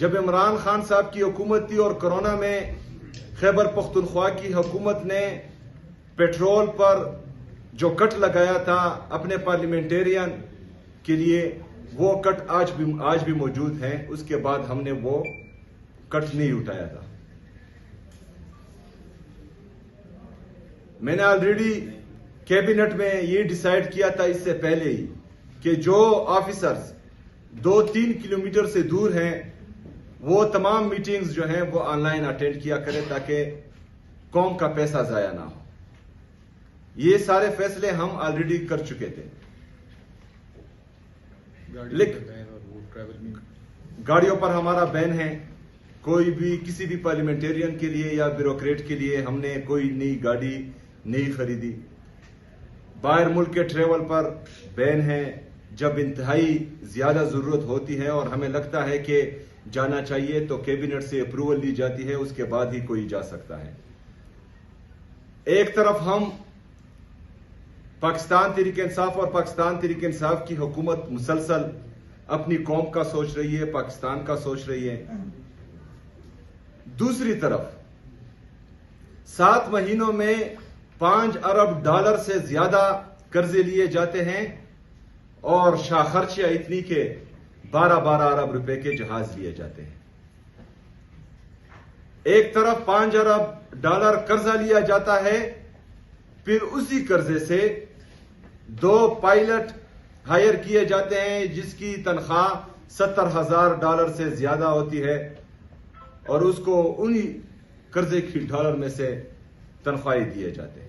جب عمران خان صاحب کی حکومت تھی اور کرونا میں خیبر پختونخوا کی حکومت نے پیٹرول پر جو کٹ لگایا تھا اپنے پارلیمنٹیرین کے لیے، وہ کٹ آج بھی موجود ہیں. اس کے بعد ہم نے وہ کٹ نہیں اٹھایا تھا. میں نے آلریڈی کیبنٹ میں یہ ڈیسائیڈ کیا تھا اس سے پہلے ہی کہ جو آفیسرز 2-3 کلومیٹر سے دور ہیں وہ تمام میٹنگز جو ہیں وہ آن لائن اٹینڈ کیا کریں تاکہ قوم کا پیسہ ضائع نہ ہو. یہ سارے فیصلے ہم آلریڈی کر چکے تھے. گاڑیوں پر ہمارا بین ہے. کوئی بھی کسی بھی پارلیمنٹیرین کے لیے یا بیوروکریٹ کے لیے ہم نے کوئی نئی گاڑی نہیں خریدی. باہر ملک کے ٹریول پر بین ہے. جب انتہائی زیادہ ضرورت ہوتی ہے اور ہمیں لگتا ہے کہ جانا چاہیے تو کیبنٹ سے اپروول لی جاتی ہے, اس کے بعد ہی کوئی جا سکتا ہے. ایک طرف ہم پاکستان تحریک انصاف اور پاکستان تحریک انصاف کی حکومت مسلسل اپنی قوم کا سوچ رہی ہے, پاکستان کا سوچ رہی ہے. دوسری طرف 7 مہینوں میں $5 ارب سے زیادہ قرضے لیے جاتے ہیں اور شاہ خرچیاں اتنی کہ 12 ارب روپے کے جہاز لیے جاتے ہیں. ایک طرف $5 ارب قرضہ لیا جاتا ہے, پھر اسی قرضے سے 2 پائلٹ ہائر کیے جاتے ہیں جس کی تنخواہ $70,000 سے زیادہ ہوتی ہے اور اس کو انہی قرضے کی ڈالر میں سے تنخواہیں دیے جاتے ہیں.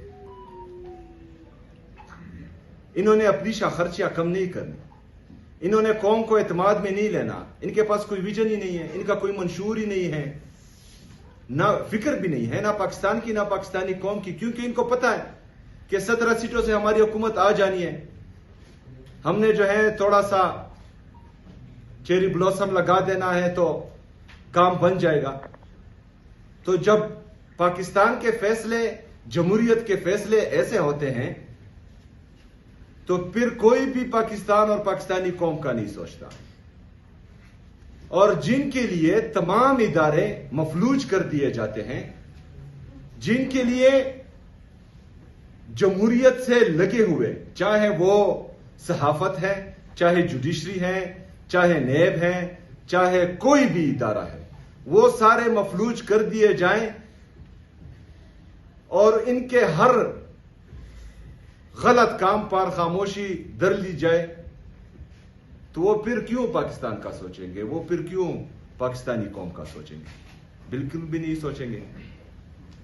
انہوں نے اپنی شاہ خرچیاں کم نہیں کرنی. انہوں نے قوم کو اعتماد میں نہیں لینا. ان کے پاس کوئی ویژن ہی نہیں ہے, ان کا کوئی منشور ہی نہیں ہے, نہ فکر بھی نہیں ہے, نہ پاکستان کی نہ پاکستانی قوم کی, کیونکہ ان کو پتا ہے کہ 17 سیٹوں سے ہماری حکومت آ جانی ہے. ہم نے جو ہے تھوڑا سا چیری بلوسم لگا دینا ہے تو کام بن جائے گا. تو جب پاکستان کے فیصلے, جمہوریت کے فیصلے ایسے ہوتے ہیں تو پھر کوئی بھی پاکستان اور پاکستانی قوم کا نہیں سوچتا. اور جن کے لیے تمام ادارے مفلوج کر دیے جاتے ہیں, جن کے لیے جمہوریت سے لگے ہوئے, چاہے وہ صحافت ہے, چاہے جوڈیشری ہے, چاہے نیب ہے, چاہے کوئی بھی ادارہ ہے, وہ سارے مفلوج کر دیے جائیں اور ان کے ہر غلط کام پر خاموشی در لی جائے, تو وہ پھر کیوں پاکستان کا سوچیں گے؟ وہ پھر کیوں پاکستانی قوم کا سوچیں گے؟ بالکل بھی نہیں سوچیں گے.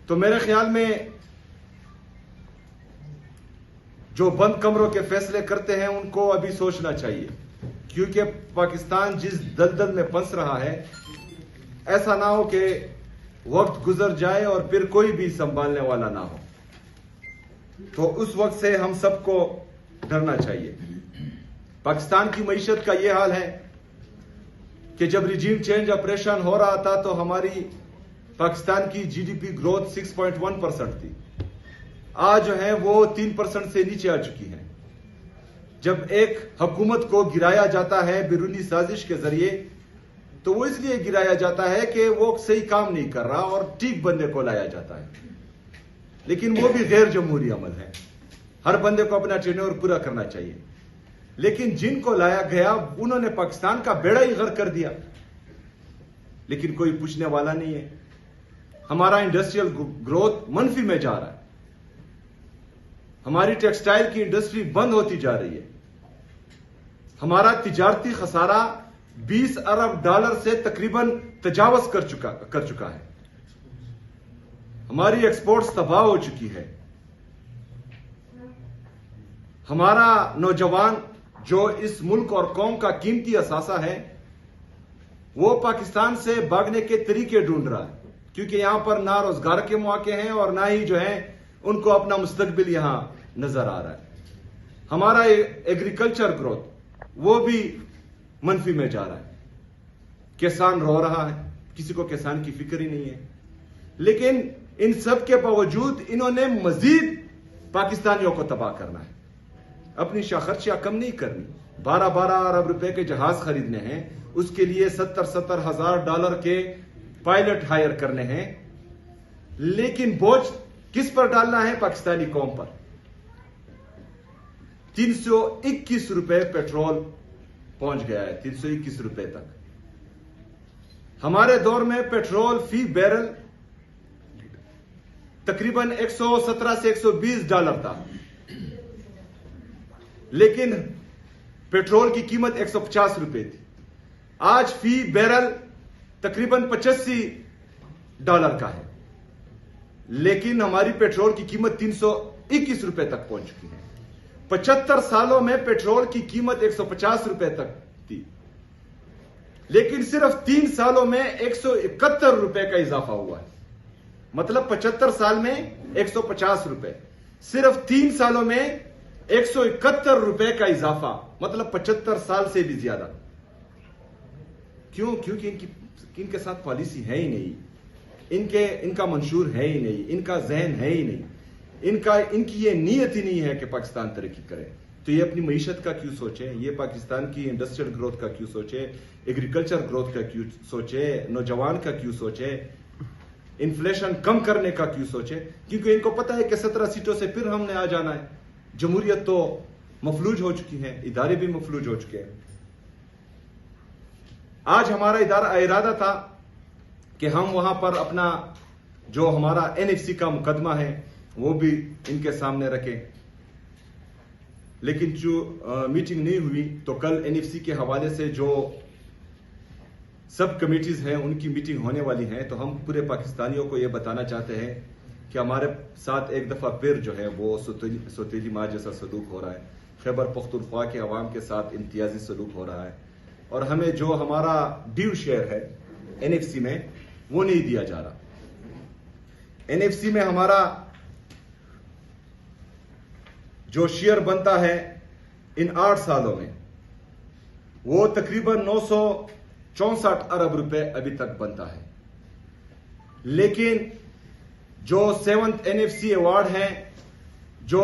تو میرے خیال میں جو بند کمروں کے فیصلے کرتے ہیں ان کو ابھی سوچنا چاہیے, کیونکہ پاکستان جس دلدل میں پھنس رہا ہے, ایسا نہ ہو کہ وقت گزر جائے اور پھر کوئی بھی سنبھالنے والا نہ ہو. تو اس وقت سے ہم سب کو ڈرنا چاہیے. پاکستان کی معیشت کا یہ حال ہے کہ جب ریجیم چینج آپریشن ہو رہا تھا تو ہماری پاکستان کی جی ڈی پی گروتھ 6.1% تھی. آج جو ہے وہ 3% سے نیچے آ چکی ہے. جب ایک حکومت کو گرایا جاتا ہے بیرونی سازش کے ذریعے تو وہ اس لیے گرایا جاتا ہے کہ وہ صحیح کام نہیں کر رہا اور ٹھیک بندے کو لایا جاتا ہے, لیکن وہ بھی غیر جمہوری عمل ہے. ہر بندے کو اپنا ٹینور پورا کرنا چاہیے, لیکن جن کو لایا گیا انہوں نے پاکستان کا بیڑا ہی غرق کر دیا, لیکن کوئی پوچھنے والا نہیں ہے. ہمارا انڈسٹریل گروتھ منفی میں جا رہا ہے, ہماری ٹیکسٹائل کی انڈسٹری بند ہوتی جا رہی ہے, ہمارا تجارتی خسارہ $20 ارب سے تقریباً تجاوز کر چکا ہے, ہماری ایکسپورٹس تباہ ہو چکی ہے. ہمارا نوجوان جو اس ملک اور قوم کا قیمتی اثاثہ ہے وہ پاکستان سے بھاگنے کے طریقے ڈھونڈ رہا ہے, کیونکہ یہاں پر نہ روزگار کے مواقع ہیں اور نہ ہی جو ہے ان کو اپنا مستقبل یہاں نظر آ رہا ہے. ہمارا ایگریکلچر گروتھ وہ بھی منفی میں جا رہا ہے. کسان رو رہا ہے, کسی کو کسان کی فکر ہی نہیں ہے, لیکن ان سب کے باوجود انہوں نے مزید پاکستانیوں کو تباہ کرنا ہے. اپنی شاہ خرچیاں کم نہیں کرنی. 12 ارب روپے کے جہاز خریدنے ہیں, اس کے لیے $70,000 کے پائلٹ ہائر کرنے ہیں، لیکن بوجھ کس پر ڈالنا ہے؟ پاکستانی قوم پر۔ 321 روپے پیٹرول پہنچ گیا ہے، 321 روپے تک۔ ہمارے دور میں پیٹرول فی بیرل تقریباً $117 سے $120 تھا، لیکن پیٹرول کی قیمت $150 تھی۔ آج فی بیرل تقریباً $85 کا ہے، لیکن ہماری پیٹرول کی قیمت 321 روپے تک پہنچ چکی ہے۔ 75 سالوں میں پیٹرول کی قیمت 150 روپے تک تھی، لیکن صرف 3 سالوں میں 171 روپے کا اضافہ ہوا ہے۔ مطلب 75 سال میں 150 روپے، صرف 3 سالوں میں 171 روپے کا اضافہ، مطلب 75 سال سے بھی زیادہ۔ کیوں؟ کیونکہ ان کے ساتھ پالیسی ہے ہی نہیں، ان کا منشور ہے ہی نہیں، ان کا ذہن ہے ہی نہیں، ان کی یہ نیت ہی نہیں ہے کہ پاکستان ترقی کرے۔ تو یہ اپنی معیشت کا کیوں سوچیں؟ یہ پاکستان کی انڈسٹریل گروتھ کا کیوں سوچیں؟ ایگریکلچر گروتھ کا کیوں سوچیں؟ نوجوان کا کیوں سوچیں؟ انفلیشن کم کرنے کا کیوں سوچیں؟ کیونکہ ان کو پتا ہے کہ 17 سیٹوں سے پھر ہم نے آ جانا ہے۔ جمہوریت تو مفلوج ہو چکی ہے، ادارے بھی مفلوج ہو چکے ہیں۔ آج ہمارا ارادہ تھا کہ ہم وہاں پر اپنا جو ہمارا NFC کا مقدمہ ہے وہ بھی ان کے سامنے رکھیں، لیکن جو میٹنگ نہیں ہوئی تو کل NFC کے حوالے سے جو سب کمیٹیز ہیں ان کی میٹنگ ہونے والی ہیں، تو ہم پورے پاکستانیوں کو یہ بتانا چاہتے ہیں کہ ہمارے ساتھ ایک دفعہ پھر جو ہے وہ سوتیلی ماں جیسا سلوک ہو رہا ہے، خیبر پختونخوا کے عوام کے ساتھ امتیازی سلوک ہو رہا ہے، اور ہمیں جو ہمارا ڈیو شیئر ہے NFC میں وہ نہیں دیا جا رہا۔ NFC میں ہمارا جو شیئر بنتا ہے ان 8 سالوں میں وہ تقریباً 964 ارب روپے ابھی تک بنتا ہے، لیکن جو 7th NFC ایوارڈ ہیں جو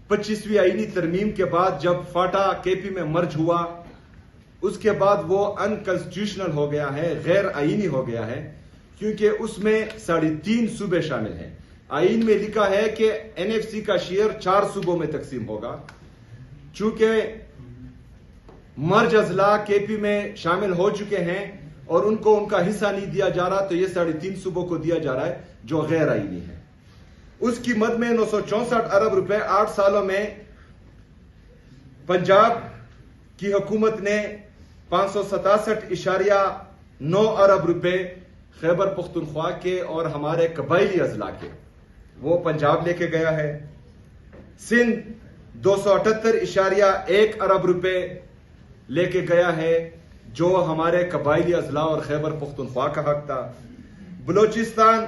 25ویں آئینی ترمیم کے بعد جب فاٹا KP میں مرج ہوا، اس کے بعد وہ انکانسٹیٹیوشنل ہو گیا ہے، غیر آئینی ہو گیا ہے، کیونکہ اس میں 3.5 صوبے شامل ہیں۔ آئین میں لکھا ہے کہ NFC کا شیئر 4 صوبوں میں تقسیم ہوگا، چونکہ مرج اضلاع KP میں شامل ہو چکے ہیں اور ان کو ان کا حصہ نہیں دیا جا رہا، تو یہ 3.5 صوبوں کو دیا جا رہا ہے جو غیر آئینی ہے۔ اس کی مد میں 964 ارب روپے 8 سالوں میں پنجاب کی حکومت نے 567.9 ارب روپے خیبر پختونخوا کے اور ہمارے قبائلی اضلاع کے وہ پنجاب لے کے گیا ہے۔ سندھ 278.1 ارب روپے لے کے گیا ہے جو ہمارے قبائلی اضلاع اور خیبر پختونخوا کا حق تھا۔ بلوچستان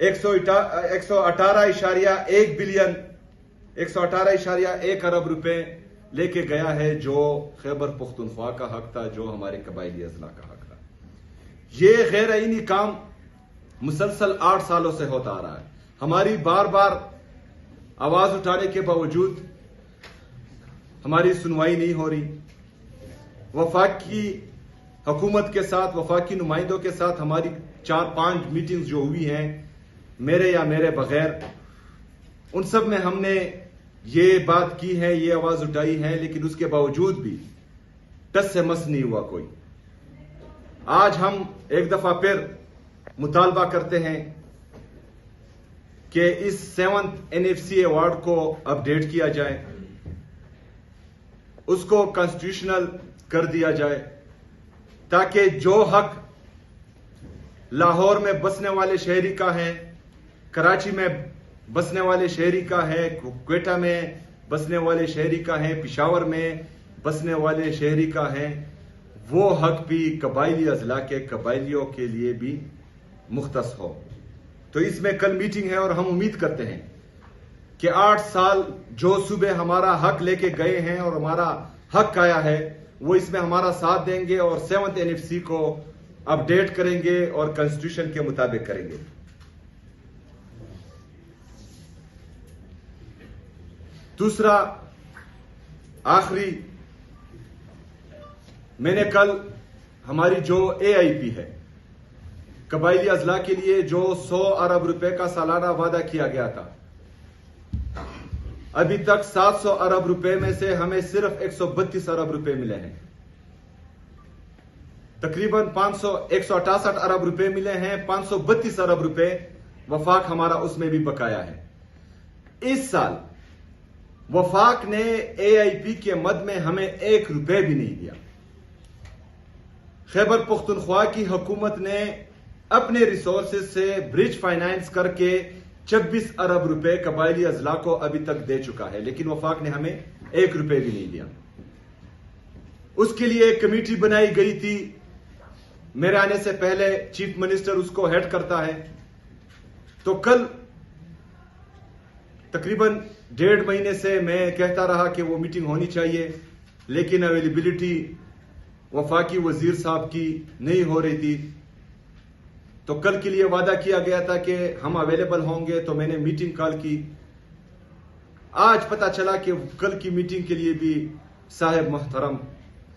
118.1 بلین 118.1 ارب روپے لے کے گیا ہے جو خیبر پختونخوا کا حق تھا، جو ہمارے قبائلی اضلاع کا حق تھا۔ یہ غیر آئینی کام مسلسل 8 سالوں سے ہوتا آ رہا ہے۔ ہماری بار بار آواز اٹھانے کے باوجود ہماری سنوائی نہیں ہو رہی۔ وفاقی حکومت کے ساتھ، وفاقی نمائندوں کے ساتھ ہماری 4-5 میٹنگز جو ہوئی ہیں میرے یا میرے بغیر، ان سب میں ہم نے یہ بات کی ہے، یہ آواز اٹھائی ہے، لیکن اس کے باوجود بھی ٹس سے مس نہیں ہوا کوئی۔ آج ہم ایک دفعہ پھر مطالبہ کرتے ہیں کہ اس 7th NFC ایوارڈ کو اپ ڈیٹ کیا جائے، اس کو کانسٹیٹیوشنل کر دیا جائے، تاکہ جو حق لاہور میں بسنے والے شہری کا ہے، کراچی میں بسنے والے شہری کا ہے، کوئٹہ میں بسنے والے شہری کا ہے، پشاور میں بسنے والے شہری کا ہے، وہ حق بھی قبائلی اضلاع کے قبائلیوں کے لیے بھی مختص ہو۔ تو اس میں کل میٹنگ ہے اور ہم امید کرتے ہیں کہ 8 سال جو صوبے ہمارا حق لے کے گئے ہیں اور ہمارا حق آیا ہے وہ اس میں ہمارا ساتھ دیں گے اور 7th NFC کو اپ ڈیٹ کریں گے اور کانسٹیٹیوشن کے مطابق کریں گے۔ دوسرا آخری میں نے کل ہماری جو AIP ہے قبائلی اضلاع کے لیے جو 100 ارب روپے کا سالانہ وعدہ کیا گیا تھا، ابھی تک 700 ارب روپے میں سے ہمیں صرف 132 ارب روپے ملے ہیں۔ تقریباً 168 ارب روپے ملے ہیں، 532 ارب روپے وفاق ہمارا اس میں بھی بقایا ہے۔ اس سال وفاق نے AIP کے مد میں ہمیں 1 روپے بھی نہیں دیا۔ خیبر پختونخوا کی حکومت نے اپنے ریسورسز سے برج فائنانس کر کے 26 ارب روپے قبائلی اضلاع کو ابھی تک دے چکا ہے، لیکن وفاق نے ہمیں 1 روپے بھی نہیں دیا۔ اس کے لیے ایک کمیٹی بنائی گئی تھی، میرے آنے سے پہلے چیف منسٹر اس کو ہیڈ کرتا ہے۔ تو کل تقریباً 1.5 مہینے سے میں کہتا رہا کہ وہ میٹنگ ہونی چاہیے، لیکن اویلیبلٹی وفاقی وزیر صاحب کی نہیں ہو رہی تھی۔ تو کل کے لیے وعدہ کیا گیا تھا کہ ہم اویلیبل ہوں گے، تو میں نے میٹنگ کال کی۔ آج پتا چلا کہ کل کی میٹنگ کے لیے بھی صاحب محترم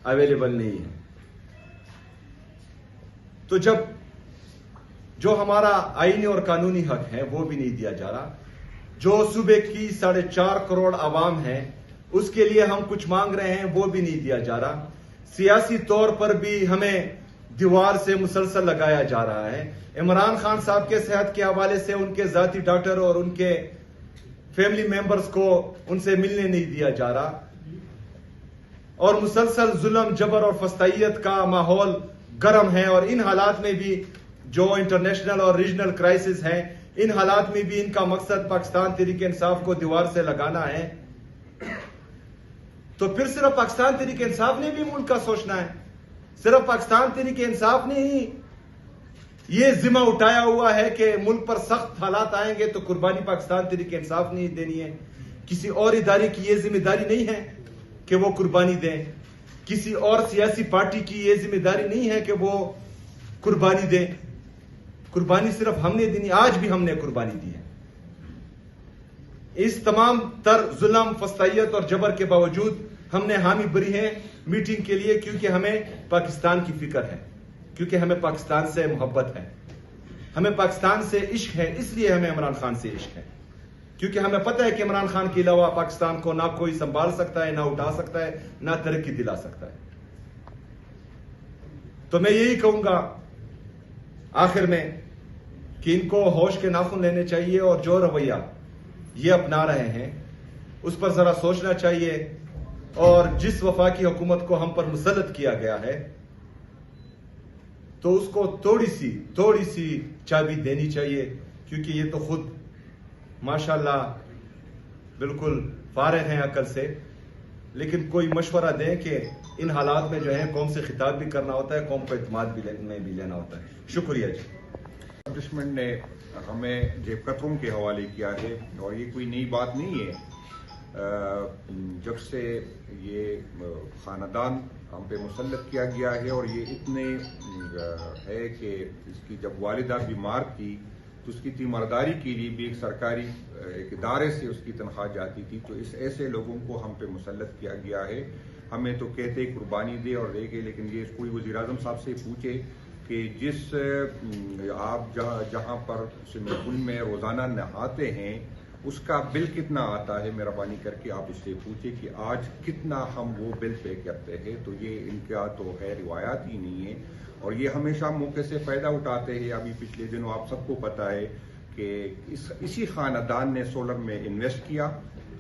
اویلیبل نہیں ہے۔ تو جب جو ہمارا آئینی اور قانونی حق ہے وہ بھی نہیں دیا جا رہا، جو صوبے کی 4.5 کروڑ عوام ہے اس کے لیے ہم کچھ مانگ رہے ہیں وہ بھی نہیں دیا جا رہا، سیاسی طور پر بھی ہمیں دیوار سے مسلسل لگایا جا رہا ہے۔ عمران خان صاحب کے صحت کے حوالے سے ان کے ذاتی ڈاکٹر اور ان کے فیملی ممبرز کو ان سے ملنے نہیں دیا جا رہا، اور مسلسل ظلم، جبر اور فسطائیت کا ماحول گرم ہے۔ اور ان حالات میں بھی جو انٹرنیشنل اور ریجنل کرائسس ہیں، ان حالات میں بھی ان کا مقصد پاکستان تحریک انصاف کو دیوار سے لگانا ہے۔ تو پھر صرف پاکستان تحریک انصاف نے بھی ملک کا سوچنا ہے، صرف پاکستان تحریک انصاف نے ہی یہ ذمہ اٹھایا ہوا ہے کہ ملک پر سخت حالات آئیں گے تو قربانی پاکستان تحریک انصاف نے ہی دینی ہے۔ کسی اور ادارے کی یہ ذمہ داری نہیں ہے کہ وہ قربانی دیں، کسی اور سیاسی پارٹی کی یہ ذمہ داری نہیں ہے کہ وہ قربانی دیں۔ قربانی صرف ہم نے دینی، آج بھی ہم نے قربانی دی ہے۔ اس تمام تر ظلم، فسطائیت اور جبر کے باوجود ہم نے حامی بری ہیں میٹنگ کے لیے، کیونکہ ہمیں پاکستان کی فکر ہے، کیونکہ ہمیں پاکستان سے محبت ہے، ہمیں پاکستان سے عشق ہے، اس لیے ہمیں عمران خان سے عشق ہے، کیونکہ ہمیں پتہ ہے کہ عمران خان کے علاوہ پاکستان کو نہ کوئی سنبھال سکتا ہے، نہ اٹھا سکتا ہے، نہ ترقی دلا سکتا ہے۔ تو میں یہی کہوں گا آخر میں کہ ان کو ہوش کے ناخن لینے چاہیے، اور جو رویہ یہ اپنا رہے ہیں اس پر ذرا سوچنا چاہیے، اور جس وفاقی حکومت کو ہم پر مسلط کیا گیا ہے تو اس کو تھوڑی سی چابی دینی چاہیے، کیونکہ یہ تو خود ماشاءاللہ بالکل فارغ ہیں عقل سے، لیکن کوئی مشورہ دیں کہ ان حالات میں جو ہے قوم سے خطاب بھی کرنا ہوتا ہے، قوم کو اعتماد میں بھی لینا ہوتا ہے۔ شکریہ جی۔ اسٹیبلشمنٹ نے ہمیں جیب کتروں کے حوالے کیا ہے، اور یہ کوئی نئی بات نہیں ہے۔ جب سے یہ خاندان ہم پہ مسلط کیا گیا ہے، اور یہ اتنے ہے کہ اس کی جب والدہ بیمار تھی تو اس کی تیمارداری کے لیے بھی ایک سرکاری ایک ادارے سے اس کی تنخواہ جاتی تھی، تو اس ایسے لوگوں کو ہم پہ مسلط کیا گیا ہے۔ ہمیں تو کہتے قربانی دے اور دے گے، لیکن یہ کوئی وزیر اعظم صاحب سے پوچھے کہ جس آپ جہاں پر سوئمنگ پول میں روزانہ نہاتے ہیں اس کا بل کتنا آتا ہے، مہربانی کر کے آپ اس سے پوچھیں کہ آج کتنا ہم وہ بل پے کرتے ہیں۔ تو یہ ان کا تو ہے روایات ہی نہیں ہے، اور یہ ہمیشہ موقع سے فائدہ اٹھاتے ہیں۔ ابھی پچھلے دنوں آپ سب کو پتا ہے کہ اسی خاندان نے سولر میں انویسٹ کیا،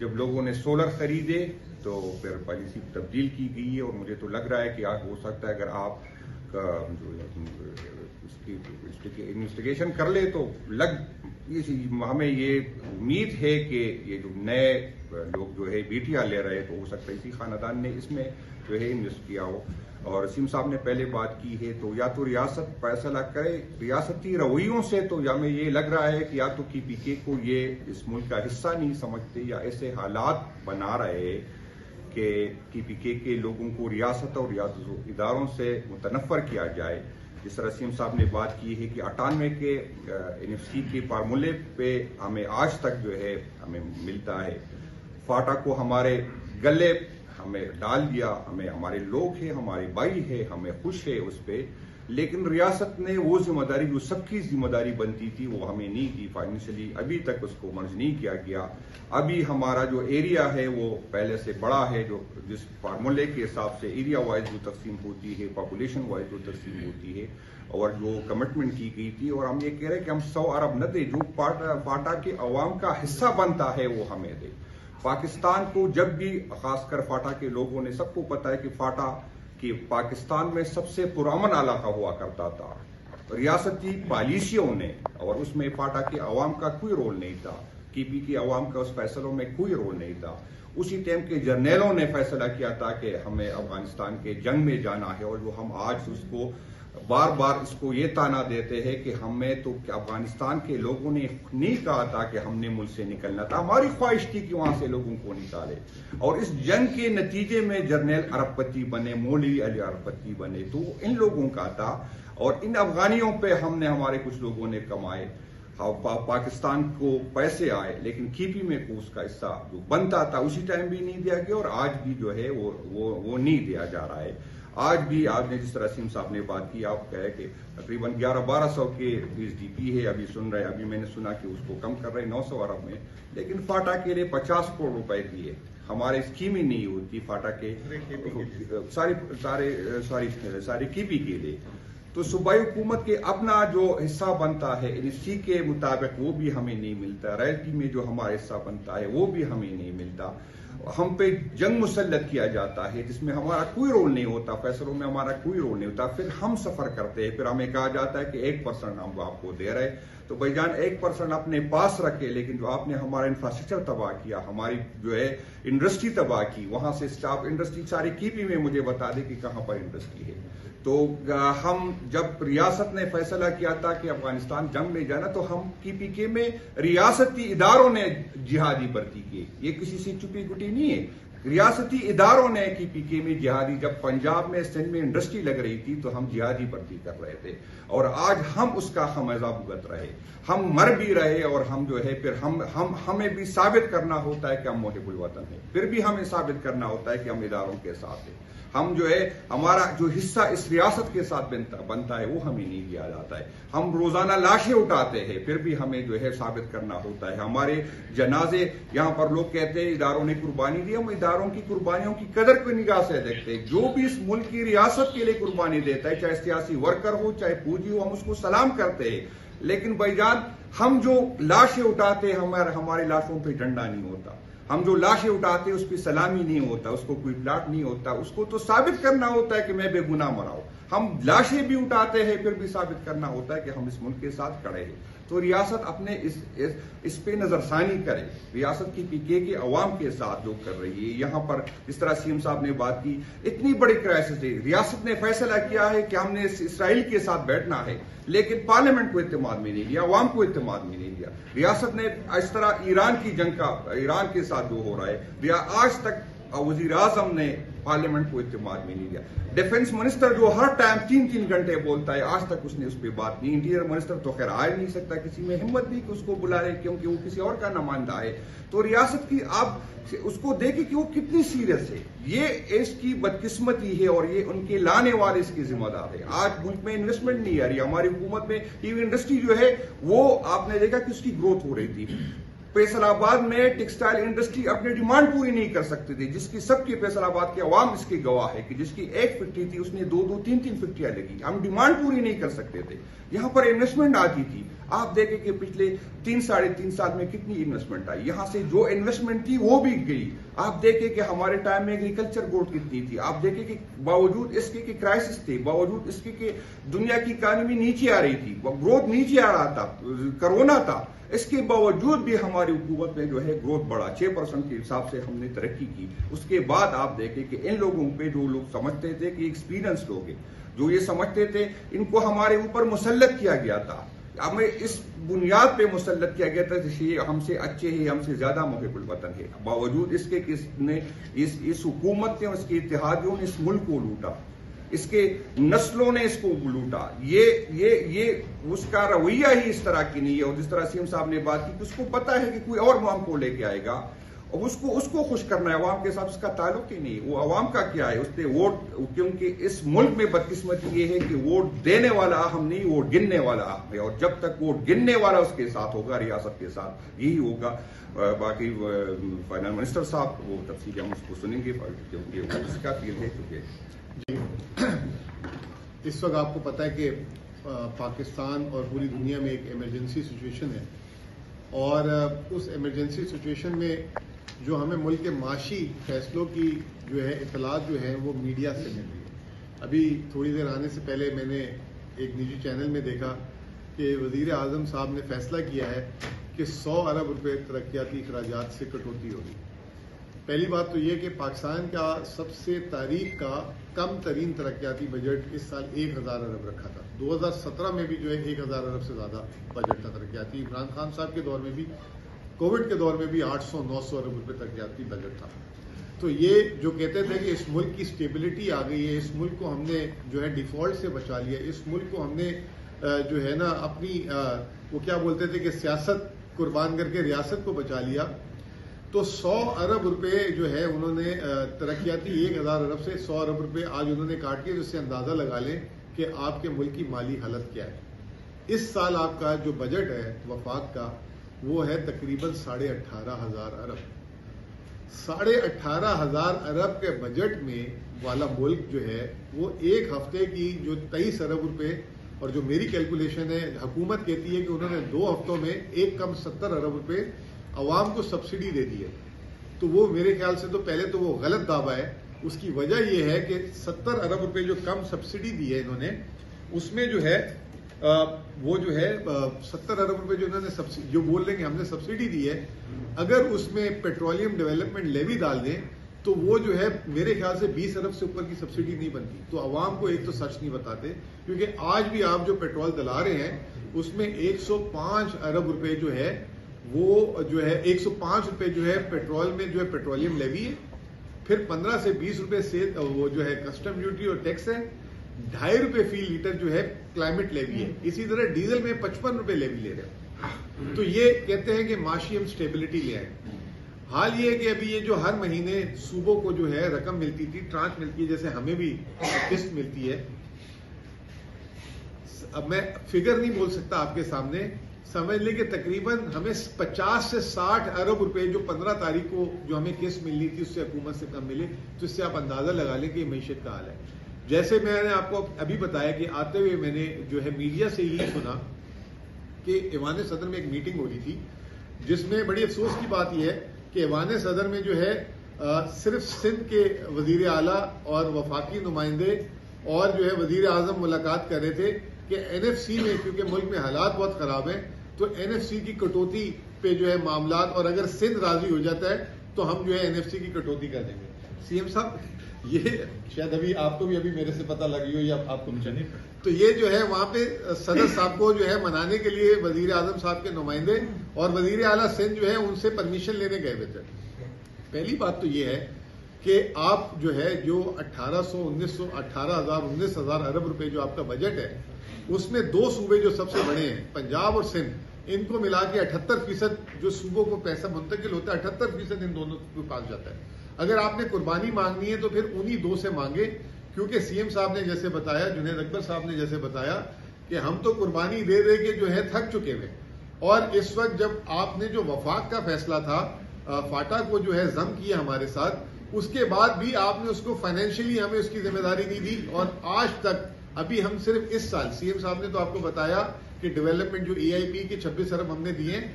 جب لوگوں نے سولر خریدے تو پھر پالیسی تبدیل کی گئی ہے، اور مجھے تو لگ رہا ہے کہ آج ہو سکتا ہے اگر آپ اس کی انویسٹیگیشن کر لے تو ہمیں یہ امید ہے کہ یہ جو نئے لوگ جو ہے بیٹیاں لے رہے تو ہو سکتا ہے اسی خاندان نے اس میں جو ہے انویسٹ کیا ہو۔ اور سیم صاحب نے پہلے بات کی ہے، تو یا تو ریاست فیصلہ کرے، ریاستی رویوں سے تو ہمیں یہ لگ رہا ہے کہ یا تو کی پی کے کو یہ اس ملک کا حصہ نہیں سمجھتے، یا ایسے حالات بنا رہے کہ کی پی کے لوگوں کو ریاست اور ریاستی اداروں سے متنفر کیا جائے۔ جس طرح سیم صاحب نے بات کی ہے کہ 98 کے NFC کے فارمولے پہ ہمیں آج تک جو ہے ہمیں ملتا ہے، فاٹا کو ہمارے گلے ہمیں ڈال دیا، ہمیں ہمارے لوگ ہیں، ہمارے بھائی ہے، ہمیں خوش ہے اس پہ، لیکن ریاست نے وہ ذمہ داری جو سب کی ذمہ داری بنتی تھی وہ ہمیں نہیں دی فائنینشلی، ابھی تک اس کو مرج نہیں کیا گیا۔ ابھی ہمارا جو ایریا ہے وہ پہلے سے بڑا ہے، جو جس فارمولے کے حساب سے ایریا وائز جو تقسیم ہوتی ہے، پاپولیشن وائز جو تقسیم ہوتی ہے، اور جو کمٹمنٹ کی گئی تھی، اور ہم یہ کہہ رہے ہیں کہ ہم 100 ارب نہ دیں، جو فاٹا کے عوام کا حصہ بنتا ہے وہ ہمیں دے۔ پاکستان کو جب بھی، خاص کر فاٹا کے لوگوں نے، سب کو پتا ہے کہ فاٹا کہ پاکستان میں سب سے پرامن علاقہ ہوا کرتا تھا، ریاستی پالیسیوں نے، اور اس میں فاٹا کے عوام کا کوئی رول نہیں تھا، کی پی کے عوام کا اس فیصلوں میں کوئی رول نہیں تھا۔ اسی ٹائم کے جرنیلوں نے فیصلہ کیا تھا کہ ہمیں افغانستان کے جنگ میں جانا ہے، اور جو ہم آج اس کو بار بار اس کو یہ تانا دیتے ہیں کہ ہمیں تو افغانستان کے لوگوں نے نہیں کہا تھا کہ ہم نے ملک سے نکلنا تھا، ہماری خواہش تھی کہ وہاں سے لوگوں کو نکالے، اور اس جنگ کے نتیجے میں جرنیل ارب پتی بنے، مولوی علی ارب پتی بنے، تو ان لوگوں کا تھا، اور ان افغانیوں پہ ہم نے، ہمارے کچھ لوگوں نے کمائے، پاکستان کو پیسے آئے، لیکن کھیپی میں کو اس کا حصہ جو بنتا تھا اسی ٹائم بھی نہیں دیا گیا، اور آج بھی جو ہے وہ نہیں دیا جا رہا ہے۔ آج بھی آپ نے جس طرح سیم صاحب نے بات کی، آپ کہے کہ تقریباً 1100-1200 کے ایس ڈی پی ہے، ابھی سن رہے، ابھی میں نے سنا کہ اس کو کم کر رہے 900 ارب میں، لیکن فاٹا کے لیے 50 کروڑ روپے دیے، ہمارے اسکیم ہی نہیں ہوتی فاٹا کے سارے کیپی کے لیے، تو صوبائی حکومت کے اپنا جو حصہ بنتا ہے اسی کے مطابق وہ بھی ہمیں نہیں ملتا، رائلٹی میں جو ہمارا حصہ بنتا ہے وہ بھی ہمیں نہیں ملتا، ہم پہ جنگ مسلط کیا جاتا ہے جس میں ہمارا کوئی رول نہیں ہوتا، فیصلوں میں ہمارا کوئی رول نہیں ہوتا، پھر ہم سفر کرتے ہیں، پھر ہمیں کہا جاتا ہے کہ 1% ہم آپ کو دے رہے، تو بھائی جان 1% اپنے پاس رکھے، لیکن جو آپ نے ہمارا انفراسٹرکچر تباہ کیا، ہماری جو ہے انڈسٹری تباہ کی، وہاں سے اسٹاف انڈسٹری ساری کیپی میں مجھے بتا دے کہ کہاں پر انڈسٹری ہے۔ تو ہم جب ریاست نے فیصلہ کیا تھا کہ افغانستان جنگ میں جانا، تو ہم کی پی کے میں ریاستی اداروں نے جہادی بھرتی کی، یہ کسی سے چھپی گٹی نہیں ہے، ریاستی اداروں نے کی پی کے میں جہادی، جب پنجاب میں سندھ میں انڈسٹری لگ رہی تھی تو ہم جہادی بھرتی کر رہے تھے، اور آج ہم اس کا خمیازہ بھگت رہے، ہم مر بھی رہے، اور ہم جو ہے پھر ہمیں بھی ثابت کرنا ہوتا ہے کہ ہم محب الوطن ہیں، پھر بھی ہمیں ثابت کرنا ہوتا ہے کہ ہم اداروں کے ساتھ ہیں، ہم جو ہے ہمارا جو حصہ اس ریاست کے ساتھ بنتا ہے وہ ہمیں نہیں دیا جاتا ہے، ہم روزانہ لاشیں اٹھاتے ہیں، پھر بھی ہمیں جو ہے ثابت کرنا ہوتا ہے، ہمارے جنازے یہاں پر لوگ کہتے ہیں اداروں نے قربانی دی، ہم اداروں کی قربانیوں کی قدر کو نگاہ سے دیکھتے ہیں، جو بھی اس ملک کی ریاست کے لیے قربانی دیتا ہے، چاہے سیاسی ورکر ہو چاہے پوجی ہو، ہم اس کو سلام کرتے ہیں، لیکن بھائی جان ہم جو لاشیں اٹھاتے ہیں ہماری لاشوں پہ ڈنڈا نہیں ہوتا، ہم جو لاشیں اٹھاتے ہیں اس پہ سلامی نہیں ہوتا، اس کو کوئی پلاٹ نہیں ہوتا، اس کو تو ثابت کرنا ہوتا ہے کہ میں بے گناہ مرا ہوں، ہم لاشیں بھی اٹھاتے ہیں پھر بھی ثابت کرنا ہوتا ہے کہ ہم اس ملک کے ساتھ کھڑے ہیں، تو ریاست اپنے اس پہ نظر ثانی کرے، ریاست کی پی کے عوام کے ساتھ جو کر رہی ہے، یہاں پر جس طرح سی ایم صاحب نے بات کی، اتنی بڑی کرائسس ہے، ریاست نے فیصلہ کیا ہے کہ ہم نے اسرائیل کے ساتھ بیٹھنا ہے، لیکن پارلیمنٹ کو اعتماد میں نہیں لیا، عوام کو اعتماد میں نہیں لیا، ریاست نے اس طرح ایران کی جنگ کا، ایران کے ساتھ جو ہو رہا ہے، آج تک وزیر اعظم نے پارلیمنٹ کو اعتماد میں نہیں لیا، ڈیفنس منسٹر جو ہر ٹائم 3 گھنٹے بولتا ہے، آج تک اس نے اس پہ بات نہیں، انٹیریئر منسٹر تو خیر آ نہیں سکتا، کسی میں ہمت نہیں کہ اس کو بلا رہے کیونکہ وہ کسی اور کا نمائندہ ہے، تو ریاست کی آپ اس کو دیکھیں کہ وہ کتنی سیریس ہے، یہ اس کی بدقسمتی ہے، اور یہ ان کے لانے والے اس کی ذمہ دار ہے، آج ملک میں انویسٹمنٹ نہیں آ رہی، ہماری حکومت میں ٹی انڈسٹری جو ہے وہ آپ نے دیکھا کہ اس کی گروتھ ہو رہی تھی، فیصل آباد میں ٹیکسٹائل انڈسٹری اپنی ڈیمانڈ پوری نہیں کر سکتی تھی، جس کی سب کی فیصل آباد کے عوام اس کی گواہ ہے کہ جس کی 1 فیکٹری تھی اس نے 2-3 فیکٹریاں لگی، ہم ڈیمانڈ پوری نہیں کر سکتے تھے، یہاں پر انویسٹمنٹ آتی تھی، آپ دیکھیں کہ پچھلے 3-3.5 سال میں کتنی انویسٹمنٹ آئی، یہاں سے جو انویسٹمنٹ تھی وہ بھی گئی، آپ دیکھیں کہ ہمارے ٹائم میں ایگریکلچر گروتھ کتنی تھی، آپ دیکھیں کہ باوجود اس کے کرائسس تھے، باوجود اس کے کہ دنیا کی اکانومی نیچے آ رہی تھی، گروتھ نیچے آ رہا تھا، کرونا تھا، اس کے باوجود بھی ہماری حکومت نے جو ہے گروتھ بڑھا، 6% کے حساب سے ہم نے ترقی کی، اس کے بعد آپ دیکھیں کہ ان لوگوں پہ جو لوگ سمجھتے تھے کہ ایکسپیرینس لوگ ہیں، جو یہ سمجھتے تھے ان کو ہمارے اوپر مسلط کیا گیا تھا، ہمیں اس بنیاد پہ مسلط کیا گیا تھا کہ یہ ہم سے اچھے ہیں، ہم سے زیادہ محب الوطن ہے، باوجود اس کے کہ اس حکومت نے، اس کے اتحادیوں نے اس ملک کو لوٹا، اس کے نسلوں نے اس کو لوٹا، یہ اس کا رویہ ہی اس طرح کی نہیں ہے، اور جس طرح سی ایم صاحب نے بات کی کہ اس کو پتا ہے کہ کوئی اور ہم کو لے کے آئے گا، اور اس کو خوش کرنا ہے، عوام کے ساتھ اس کا تعلق ہی نہیں. وہ عوام کا کیا ہے، اس نے ووٹ، کیونکہ اس ملک میں بدقسمتی یہ ہے کہ ووٹ دینے والا اہم نہیں، ووٹ گننے والا اہم ہے، اور جب تک ووٹ گننے والا اس کے ساتھ ہوگا، ریاست کے ساتھ یہی ہوگا. باقی فائنانس منسٹر صاحب وہ تفصیل ہم اس کو سنیں گے کیونکہ وہ اس کا فیلڈ ہے. کیونکہ اس وقت آپ کو پتہ ہے کہ پاکستان اور پوری دنیا میں ایک ایمرجنسی سچویشن ہے، اور اس ایمرجنسی سچویشن میں جو ہمیں ملک کے معاشی فیصلوں کی جو ہے اطلاعات جو ہے وہ میڈیا سے مل رہی ہے. ابھی تھوڑی دیر آنے سے پہلے میں نے ایک نجی چینل میں دیکھا کہ وزیر اعظم صاحب نے فیصلہ کیا ہے کہ 100 ارب روپے ترقیاتی اخراجات سے کٹوتی ہوگی. پہلی بات تو یہ کہ پاکستان کا سب سے تاریخ کا کم ترین ترقیاتی بجٹ اس سال 1000 ارب رکھا تھا. 2017 میں بھی جو ہے 1000 ارب سے زیادہ بجٹ تھا ترقیاتی. عمران خان صاحب کے دور میں بھی، کووڈ کے دور میں بھی 800-900 ارب روپے ترقیاتی بجٹ تھا. تو یہ جو کہتے تھے کہ اس ملک کی سٹیبلٹی آ گئی ہے، اس ملک کو ہم نے جو ہے ڈیفالٹ سے بچا لیا، اس ملک کو ہم نے جو ہے نا اپنی وہ کیا بولتے تھے کہ سیاست قربان کر کے ریاست کو بچا لیا. تو 100 ارب روپے جو ہے انہوں نے ترقیاتی 1000 ارب سے 100 ارب روپے آج انہوں نے کاٹ کے، جس سے اندازہ لگا لیں کہ آپ کے ملک کی مالی حالت کیا ہے. اس سال آپ کا جو بجٹ ہے وفاق کا وہ ہے تقریباً 18,500 ارب. 18,500 ارب کے بجٹ میں والا ملک جو ہے وہ ایک ہفتے کی جو 23 ارب روپے، اور جو میری کیلکولیشن ہے حکومت کہتی ہے کہ انہوں نے 2 ہفتوں میں ایک کم 70 ارب روپے عوام کو سبسڈی دے دی ہے. تو وہ میرے خیال سے تو پہلے تو وہ غلط دعویٰ ہے. اس کی وجہ یہ ہے کہ 70 ارب روپے جو کم سبسڈی دی ہے انہوں نے، اس میں جو ہے وہ جو ہے 70 ارب روپے جو انہوں نے جو بول رہے ہیں کہ ہم نے سبسڈی دی ہے، اگر اس میں پیٹرولیم ڈیولپمنٹ لیوی ڈال دیں تو وہ جو ہے میرے خیال سے 20 ارب سے اوپر کی سبسڈی نہیں بنتی. تو عوام کو ایک تو سچ نہیں بتاتے، کیونکہ آج بھی آپ جو پیٹرول دلا رہے ہیں اس میں 105 ارب روپے جو ہے وہ جو ہے 105 روپے جو ہے پیٹرول میں جو ہے پیٹرولیم لیوی ہے، پھر 15 سے 20 روپے سے وہ جو ہے کسٹم ڈیوٹی اور ٹیکس ہے، 2.5 روپے فی لیٹر جو ہے کلائمیٹ لیوی ہے. اسی طرح ڈیزل میں 55 روپے لیوی لے رہے ہیں. تو یہ کہتے ہیں کہ معاشی ہم سٹیبلٹی لے آئیں. حال یہ ہے کہ ابھی یہ جو ہر مہینے صوبوں کو جو ہے رقم ملتی تھی، ٹرانچ ملتی ہے، جیسے ہمیں بھی قسط ملتی ہے. اب میں فگر نہیں بول سکتا آپ کے سامنے، سمجھ لیں کہ تقریباً ہمیں 50 سے 60 ارب روپے جو 15 تاریخ کو جو ہمیں قسط ملنی تھی اس سے حکومت سے کم ملے. تو اس سے آپ اندازہ لگا لیں کہ یہ معیشت کا حال ہے. جیسے میں نے آپ کو ابھی بتایا کہ آتے ہوئے میں نے جو ہے میڈیا سے یہ سنا کہ ایوان صدر میں ایک میٹنگ ہو رہی تھی، جس میں بڑی افسوس کی بات یہ ہے کہ ایوان صدر میں جو ہے صرف سندھ کے وزیر اعلیٰ اور وفاقی نمائندے اور جو ہے وزیر اعظم ملاقات کر رہے تھے کہ NFC میں، کیونکہ ملک میں حالات بہت خراب ہیں، تو NFC کی کٹوتی پہ جو ہے معاملات، اور اگر سندھ راضی ہو جاتا ہے تو ہم جو ہے NFC کی کٹوتی کر دیں گے. CM صاحب یہ شاید ابھی آپ کو بھی ابھی میرے سے پتہ لگی ہو یا آپ کو نہیں، تو یہ جو ہے وہاں پہ صدر صاحب کو جو ہے منانے کے لیے وزیر اعظم صاحب کے نمائندے اور وزیر اعلیٰ سندھ جو ہے ان سے پرمیشن لینے گئے ہوئے تھے. پہلی بات تو یہ ہے کہ آپ جو ہے جو 19,000 ارب روپے جو آپ کا بجٹ ہے، اس میں 2 صوبے جو سب سے بڑے ہیں پنجاب اور سندھ، ان کو ملا کے 78% جو صوبوں کو پیسہ منتقل ہوتا ہے 78% ان دونوں کے پاس جاتا ہے. اگر آپ نے قربانی مانگنی ہے تو پھر انہی 2 سے مانگے، کیونکہ CM صاحب نے جیسے بتایا، جنید اکبر صاحب نے جیسے بتایا کہ ہم تو قربانی دے دے کے جو ہے تھک چکے ہوئے. اور اس وقت جب آپ نے جو وفاق کا فیصلہ تھا، فاٹا کو جو ہے ضم کیا ہمارے ساتھ، اس کے بعد بھی آپ نے اس کو فائنینشلی ہمیں اس کی ذمہ داری نہیں دی. اور آج تک ابھی ہم صرف اس سال CM صاحب نے تو آپ کو بتایا کہ ڈیولپمنٹ جو EIP کے 26 ارب ہم نے دیے ہیں،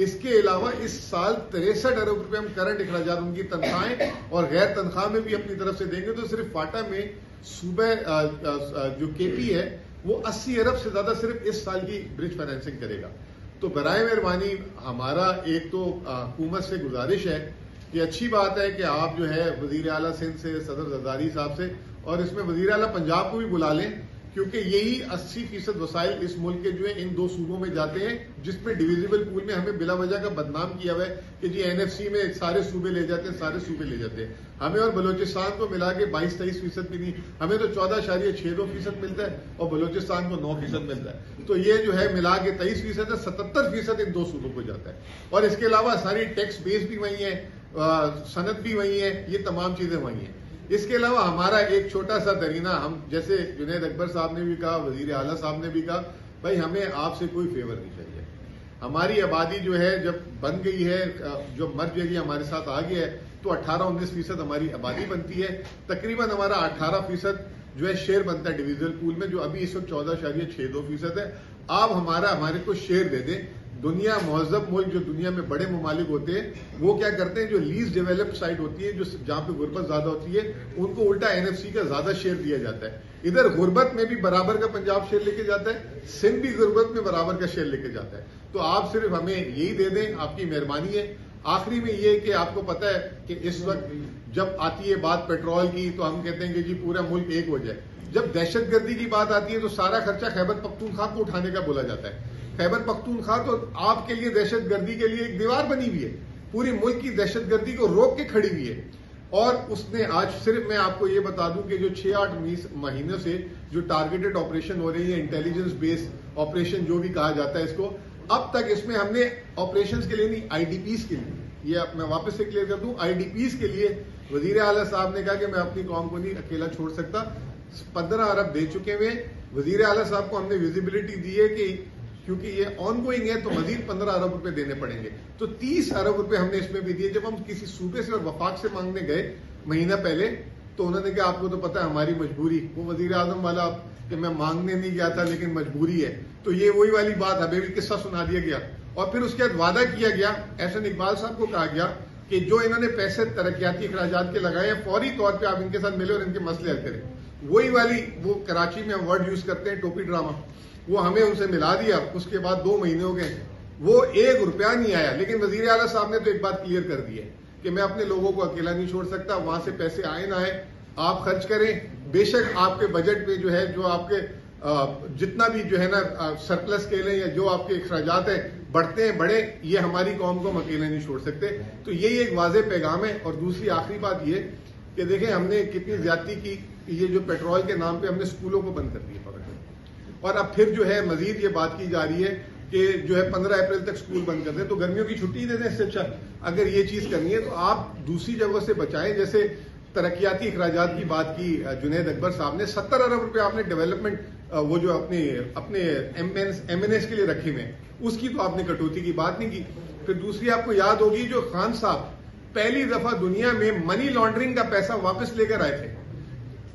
اس کے علاوہ اس سال 63 ارب روپے ہم کرنٹ اخراجات ان کی تنخواہیں اور غیر تنخواہ میں بھی اپنی طرف سے دیں گے. تو صرف فاٹا میں صوبہ جو KP ہے وہ 80 ارب سے زیادہ صرف اس سال کی برج فائنینسنگ کرے گا. تو برائے مہربانی ہمارا ایک تو حکومت سے گزارش ہے کہ اچھی بات ہے کہ آپ جو ہے وزیر اعلیٰ سندھ سے، صدر زرداری صاحب سے، اور اس میں وزیر اعلیٰ پنجاب کو بھی بلا لیں، کیونکہ یہی 80% وسائل اس ملک کے جو ہے ان 2 صوبوں میں جاتے ہیں، جس میں ڈویزیبل پول میں ہمیں بلا وجہ کا بدنام کیا ہوا ہے کہ جی NFC میں سارے صوبے لے جاتے ہیں، سارے صوبے لے جاتے ہیں. ہمیں اور بلوچستان کو ملا کے 22-23% بھی نہیں، ہمیں تو 14.62% ملتا ہے اور بلوچستان کو 9% ملتا ہے. تو یہ جو ہے ملا کے 23% ہے، 77% ان 2 صوبوں کو جاتا ہے. اور اس کے علاوہ ساری ٹیکس بیس بھی وہی ہے، صنعت بھی وہی ہے، یہ تمام چیزیں وہی ہیں. اس کے علاوہ ہمارا ایک چھوٹا سا درینہ، ہم جیسے جنید اکبر صاحب نے بھی کہا، وزیر اعلیٰ صاحب نے بھی کہا، بھائی ہمیں آپ سے کوئی فیور نہیں چاہیے. ہماری آبادی جو ہے جب بن گئی ہے، جو مرج ایریا ہمارے ساتھ آ گیا ہے، تو 18-19% ہماری آبادی بنتی ہے. تقریباً ہمارا 18% جو ہے شیئر بنتا ہے ڈویژنل پول میں، جو ابھی اس وقت 14.62% ہے. آپ ہمارے کو شیئر دے دیں. دنیا مہذب ملک جو دنیا میں بڑے ممالک ہوتے ہیں وہ کیا کرتے ہیں، جو لیسٹ ڈیولپڈ سائٹ ہوتی ہے، جو جہاں پہ غربت زیادہ ہوتی ہے، ان کو الٹا NFC کا زیادہ شیئر دیا جاتا ہے. ادھر غربت میں بھی برابر کا پنجاب شیئر لے کے جاتا ہے، سندھ بھی غربت میں برابر کا شیئر لے کے جاتا ہے. تو آپ صرف ہمیں یہی دے دیں، آپ کی مہربانی ہے. آخری میں یہ کہ آپ کو پتا ہے کہ اس وقت جب آتی ہے بات پیٹرول کی تو ہم کہتے ہیں کہ جی پورا ملک ایک ہو جائے. جب دہشت گردی کی بات آتی ہے تو سارا خرچہ خیبر پختونخوا کو اٹھانے کا بولا جاتا ہے. خیبر پختونخوا تو آپ کے لیے دہشت گردی کے لیے ایک دیوار بنی ہوئی ہے، پوری ملک کی دہشت گردی کو روک کے کھڑی ہوئی ہے. اور اس نے آج صرف میں آپ کو یہ بتا دوں کہ جو 6-8 مہینوں سے جو ٹارگیٹڈ آپریشن ہو رہی ہے، انٹیلیجنس بیس آپریشن جو بھی کہا جاتا ہے اس کو، اب تک اس میں ہم نے آپریشنز کے لیے نہیں، IDPs کے لیے، یہ میں واپس سے کلیئر کر دوں، IDPs کے لیے وزیر اعلیٰ صاحب نے کہا کہ میں اپنی قوم کو نہیں اکیلا چھوڑ سکتا. 15 ارب دے چکے ہوئے. وزیر اعلیٰ صاحب کو ہم نے ویزیبلٹی دی ہے کہ کیونکہ یہ آن گوئنگ ہے تو مزید 15 ارب روپے دینے پڑیں گے، تو 30 ارب روپے ہم نے اس میں بھی دیے. جب ہم کسی صوبے سے اور وفاق سے مانگنے گئے مہینہ پہلے تو انہوں نے کہا آپ کو تو پتا ہے ہماری مجبوری، وہ وزیر اعظم والا کہ میں مانگنے نہیں گیا تھا لیکن مجبوری ہے. تو یہ وہی والی بات ہمیں بھی قصہ سنا دیا گیا. اور پھر اس کے بعد وعدہ کیا گیا، احسن اقبال صاحب کو کہا گیا کہ جو انہوں نے پیسے ترقیاتی اخراجات کے لگائے ہیں فوری طور پہ آپ ان کے ساتھ ملے اور ان کے مسئلے حل کریں. وہی والی وہ کراچی میں ہم ورڈ یوز کرتے ہیں ٹوپی ڈرامہ، وہ ہمیں ان سے ملا دیا. اس کے بعد 2 مہینے ہو گئے، وہ 1 روپیہ نہیں آیا. لیکن وزیر اعلیٰ صاحب نے تو ایک بات کلیئر کر دی ہے کہ میں اپنے لوگوں کو اکیلا نہیں چھوڑ سکتا، وہاں سے پیسے آئے نہ آئے آپ خرچ کریں. بے شک آپ کے بجٹ میں جو ہے جو آپ کے جتنا بھی جو ہے نا سرپلس کے لیں یا جو آپ کے اخراجات ہیں بڑھتے ہیں بڑھے، یہ ہماری قوم کو ہم اکیلے نہیں چھوڑ سکتے. تو یہی ایک واضح پیغام ہے. اور دوسری آخری بات یہ کہ دیکھیں ہم نے کتنی زیادتی کی، یہ جو پیٹرول کے نام پہ ہم نے اسکولوں کو بند کر دیا پکڑ کر، اور اب پھر جو ہے مزید یہ بات کی جا رہی ہے کہ جو ہے 15 اپریل تک اسکول بند کر دیں. تو گرمیوں کی چھٹی دے دیں. اس سے اچھا اگر یہ چیز کرنی ہے تو آپ دوسری جگہوں سے بچائیں. جیسے ترقیاتی اخراجات کی بات کی جنید اکبر صاحب نے، 70 ارب روپے آپ نے ڈیولپمنٹ وہ جو اپنے MNS کے لیے رکھے ہوئے ہیں، اس کی تو آپ نے کٹوتی کی بات نہیں کی. پھر دوسری آپ کو یاد ہوگی جو خان صاحب پہلی دفعہ دنیا میں منی لانڈرنگ کا پیسہ واپس لے کر آئے تھے.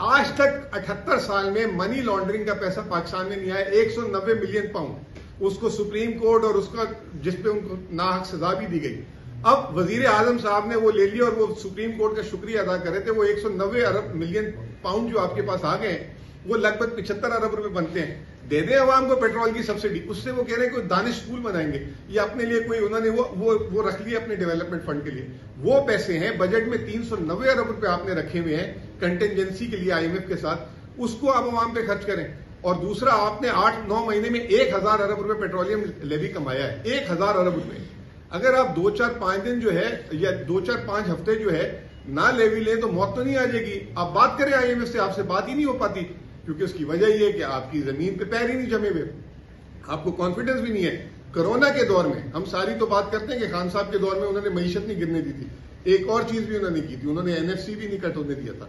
آج تک 78 سال میں منی لانڈرنگ کا پیسہ پاکستان میں نہیں آیا. 190 ملین پاؤنڈ اس کو سپریم کورٹ اور اس کا جس پہ ان کو ناحق سزا بھی دی گئی. اب وزیر اعظم صاحب نے وہ لے لیا اور وہ سپریم کورٹ کا شکریہ ادا کر رہے تھے. وہ 190 ملین پاؤنڈ جو آپ کے پاس آ گئے ہیں وہ لگ بھگ 75 ارب روپے بنتے ہیں. دے دیں عوام کو پیٹرول کی سبسڈی. اس سے وہ کہہ رہے ہیں کوئی دانش اسکول بنائیں گے یا اپنے لیے کوئی انہوں نے وہ رکھ لیا اپنے ڈیولپمنٹ فنڈ کے لیے. وہ پیسے ہیں بجٹ میں 390 ارب روپے آپ نے رکھے ہوئے ہیں کنٹینجنسی کے لیے IMF کے ساتھ، اس کو آپ عوام پہ خرچ کریں. اور دوسرا آپ نے 8-9 مہینے میں 1000 ارب روپے پیٹرولیم لیوی کمایا ہے. 1000 ارب روپے. اگر آپ 2-4-5 دن جو ہے یا 2-4-5 ہفتے جو ہے نہ لیوی لیں تو موت تو نہیں آ جائے گی. آپ بات کریں IMF سے، آپ سے بات ہی نہیں ہو پاتی کیونکہ اس کی وجہ یہ ہے کہ آپ کی زمین پہ پیر ہی نہیں جمے ہوئے، آپ کو کانفیڈنس بھی نہیں ہے. کرونا کے دور میں ہم ساری تو بات کرتے ہیں کہ خان صاحب کے دور میں انہوں نے معیشت نہیں گرنے دی تھی. ایک اور چیز بھی انہوں نے کی تھی، انہوں نے NFC بھی نہیں کٹ ہونے دیا تھا.